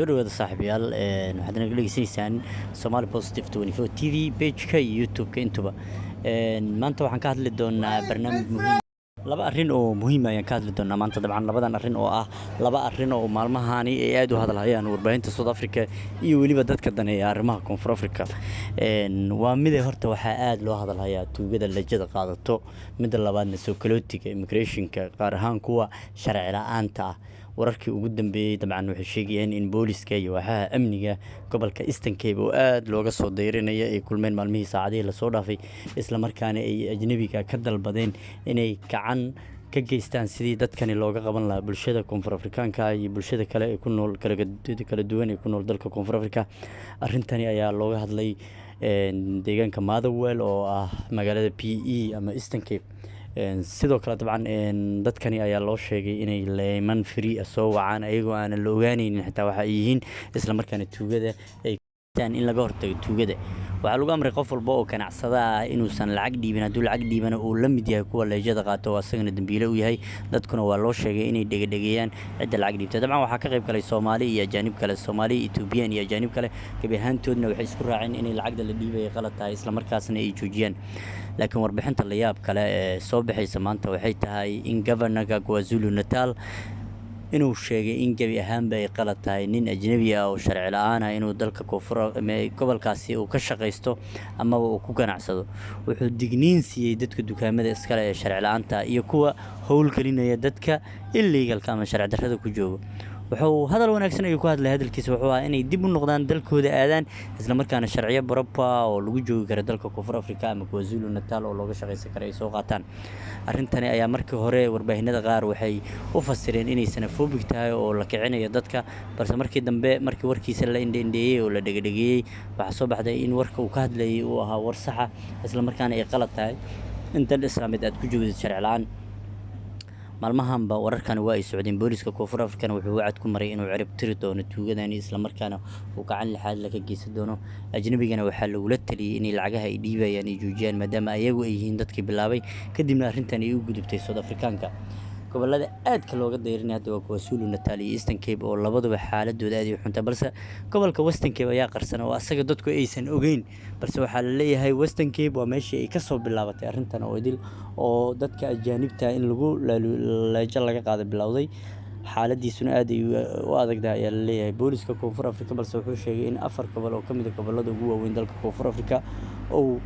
soo dhawaada saaxiibayaal waxaad naga dhegeysaneysaan Somali Positive 24 TV page-ka iyo YouTube-ka intuba maanta waxaan ka hadli doonaa barnaamij muhiim laba arrin oo muhiim ah ayaan ka hadli doonaa maanta dabcan labadan arrin oo ah laba arrin oo maalmahani ay aad u hadalhayaan warbaahinta South Africa iyo waliba dadka daneeya arrimaha Koonfur Afrika waa mid horta waxa aad loo hadalhayaa tuugada lajada qaadato mid labaadna soo kalootiga immigration-ka qaar ahaan kuwa sharci la'aanta ah wararkii ugu dambeeyay dabcan waxay sheegayeen in booliska iyo waxaa amniga gobolka Eastern Cape oo aad looga soo dayrinaya ay kulmeen maalmihii saacadihii la soo dhaafay isla markaana ay ajnabiga ka dalbadeen inay gacan ka geystaan sidii dadkani looga qaban lahaa bulshada Koonfur Afrikaanka iyo bulshada kale ee ku nool kala duwan ee ku nool dalka Koonfur Afrika arrintani ayaa looga hadlay deegaanka Motherwell oo ah magaalada PE ama Eastern Cape sidoo kale dabcan dadkani ayaa loo sheegay inay leeman free soo wacaan ayagoo aan la ogaanaynin xitaa waxa ay yihiin isla markaana tuugada ay in laga hortago tuugada waxa lagu amray qof walba oo ganacsada ah inuusan lacag dhiibin hadduu lacag dhiibana uu la mid yahay kuwa leejada qaato oo asagana dambiile u yahay dadkuna waa loo sheegay inay dhegayaan cidda lacag dhiibta dabcan waxaa ka qayb galay Soomaali iyo ajaanib kale Soomaali Ethiopian iyo ajaanib kale gabi ahaantoodna waxay isku raaceen inay lacagda la dhiibay qalad tahay isla markaasna ay joojiyaan laakiin warbixinta la yaab kale ee soo baxaysa maanta waxay tahay in Governor-ka KwaZulu-Natal inuu sheegay in gabi ahaanba ay qalad tahay nin ajnabi ah oo sharci la'aan ah inuu dalka Koonfur gobolkaasi uu ka shaqeysto ama uu ku ganacsado wuxuu digniin siiyay dadka dukaamada iskale ee sharci la'aanta iyo kuwa howlgelinaya dadka illegal ama sharci darrada ku jooga wuxuu hadal wanaagsan ay ku hadlay hadalkiisa wuxuu ahaa inay dib u noqdaan dalkooda aadaan isla markaana sharciyo baraba oo lagu joogi karo dalka Koonfur Afrika ama KwaZulu-Natal oo looga shaqeysan karo ay soo qaataan arrintani ayaa markii hore warbaahinada qaar waxay u fasireen inay xenophobic tahay oo la kicinayo dadka balse markii dambe markii warkiisa la indheeyay oo la dhagdhagiyay waxa soo baxday in warka uu ka hadlayay uu ahaa war sax ah isla markaana ay qalad tahay in dal islaamid aad ku joogtid sharci la'aan maalmahanba wararkan waa ay socdeen booliska Koonfur Afrika wuxuu wacad ku maray inuu cirib tiri doono tuugadani isla markaana uu gacan lixaad laga geysan doono ajnabigana waxa lagu la taliyay in lacagaha ay dhiibayaan ay joojiyaan maadaama ayagu ay yihiin dadkii bilaabay kadibna arrintan ay u gudubtay South Afrikaanka gobolada aadka looga dayrinay hadda waa KwaZulu-Natal iyo Eastern Cape oo labaduba xaaladooda aad u xunta balse gobolka Western Cape ayaa qarsan oo asaga dadku aysan ogeyn balse waxa la leeyahay Western Cape waa meeshii ay ka soo bilaabatay arrintan oo idil oo dadka ajaanibta in lagu leejo laga qaado bilowday xaaladiisuna aad ay u adagtahay ayaa la leeyahay booliska Koonfur Afrika balse wuxuu sheegay in 4 gobol oo kamid ah gobolada ugu waaweyn dalka Koonfur Afrika oo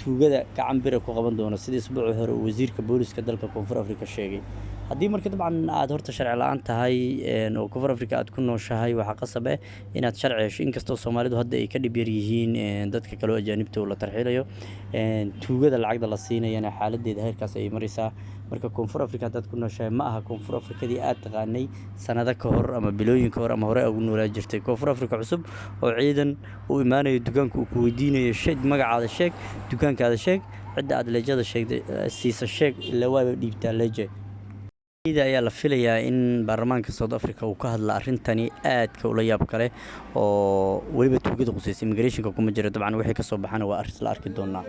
tuugada gacan bir ku qaban doono sidii isbuuc hore wasiirka booliska dalka Koonfur Afrika sheegay haddii marka dabcan aad horta sharci la'aan tahay oo Koonfur Afrika aad ku nooshahay waxa qasab ah inaad sharci hesho inkastoo Soomaalidu hadda ay ka dhib yar yihiin dadka kale oo ajaanibta oo la tarxiilayo tuugada lacagda la siinayana xaaladeeda heerkaas ay maraysaa marka Koonfur Afrika dad ku nooshahay ma aha Koonfur Afrikadii aad taqaanay sanado ka hor ama bilooyin ka hor ama hore ugu noolaa jirtay Koonfur Afrika cusub oo ciidan uu imaanayo dukaanka uu ku weydiinayo sheeg magacaada sheeg dukaankaada sheeg cidda aad leejada sheegday siisa sheeg ilaa waa dhiibtaa leeje ayaa la filayaa in baarlamaanka South Africa uu ka hadla arrintani aadka ula yaab kale oo waliba tuugada qusaysa immigration-ka kuma jiro dabcan wixii ka soo baxana waa arrin la arki doonaa